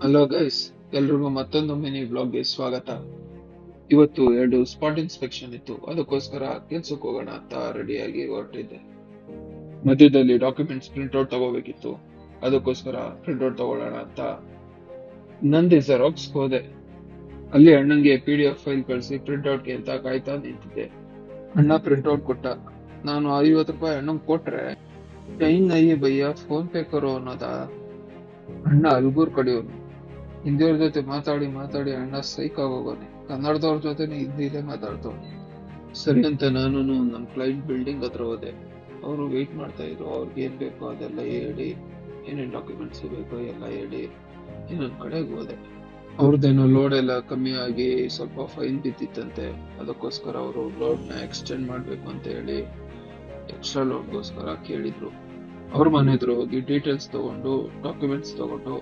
Hello guys, ಎಲ್ರಿಗೂ ಮತ್ತೊಂದು mini ಬ್ಲಾಗ್ಗೆ ಸ್ವಾಗತ. ಇವತ್ತು 2 ಸ್ಪಾಟ್ ಇನ್ಸ್ಪೆಕ್ಷನ್ ಇತ್ತು, ಅದಕ್ಕೋಸ್ಕರ ಕೆಲ್ಸಕ್ಕೆ ಹೋಗೋಣ ಅಂತ ರೆಡಿಯಾಗಿ ಹೊರಟಿದ್ದೆ. ಮಧ್ಯದಲ್ಲಿ ಡಾಕ್ಯುಮೆಂಟ್ಸ್ ಪ್ರಿಂಟ್ಔಟ್ ತಗೋಬೇಕಿತ್ತು, ಅದಕ್ಕೋಸ್ಕರ ಪ್ರಿಂಟ್ಔಟ್ ತಗೊಳ್ಳೋಣ ಅಂತ ನಂದಿ ಜೆರಾಕ್ಸ್ ಹೋದೆ. ಅಲ್ಲಿ ಅಣ್ಣಂಗೆ PDF ಫೈಲ್ ಕಳಿಸಿ ಪ್ರಿಂಟ್ಔಟ್ಗೆ ಅಂತ ಕಾಯ್ತಾ ನಿಂತಿದ್ದೆ. ಅಣ್ಣ ಪ್ರಿಂಟ್ಔಟ್ ಕೊಟ್ಟ. ನಾನು 50 ರೂಪಾಯಿ ಅಣ್ಣಂಗೆ ಕೊಟ್ರೆ, ಚೈನ್ ನಹಿ ಭಯ್ಯ ಫೋನ್ ಪೇ ಕರೋ ಅನ್ನೋದ. ಅಣ್ಣ ಅಲ್ಗೂರ್ ಕಡಿಯೋನು. ಹಿಂದಿಯವ್ರ ಜೊತೆ ಮಾತಾಡಿ ಮಾತಾಡಿ ಅಣ್ಣ ಸೈಕ್ ಆಗೋಗೋನೆ. ಕನ್ನಡದವ್ರ ಜೊತೆನೆ ಹಿಂದಿಲೇ ಮಾತಾಡ್ತವ್ನೆ. ಸರಿ ಅಂತ ನಾನು ನಮ್ ಕ್ಲೈಂಟ್ ಬಿಲ್ಡಿಂಗ್ ಹತ್ರ ಹೋದೆ. ಅವರು ವೆಯ್ಟ್ ಮಾಡ್ತಾ ಇದ್ರು. ಅವ್ರಿಗೆ ಏನ್ ಬೇಕೋ ಅದೆಲ್ಲ ಹೇಳಿ, ಏನೇನ್ ಡಾಕ್ಯುಮೆಂಟ್ಸ್ ಬೇಕೋ ಎಲ್ಲ ಹೇಳಿ ಇನ್ನೊಂದ್ ಕಡೆಗೆ ಹೋದೆ. ಅವ್ರದ್ದೇನೋ ಲೋಡ್ ಎಲ್ಲ ಕಮ್ಮಿ ಆಗಿ ಸ್ವಲ್ಪ ಫೈನ್ ಬಿದ್ದಿತ್ತಂತೆ. ಅದಕ್ಕೋಸ್ಕರ ಅವರು ಲೋಡ್ ನ ಎಕ್ಸ್ಟೆಂಡ್ ಮಾಡ್ಬೇಕು ಅಂತ ಹೇಳಿ ಎಕ್ಸ್ಟ್ರಾ ಲೋಡ್ಗೋಸ್ಕರ ಕೇಳಿದ್ರು. ಅವ್ರ ಮನೆ ಹತ್ರ ಹೋಗಿ ಡೀಟೇಲ್ಸ್ ತಗೊಂಡು ಡಾಕ್ಯುಮೆಂಟ್ಸ್ ತಗೊಂಡು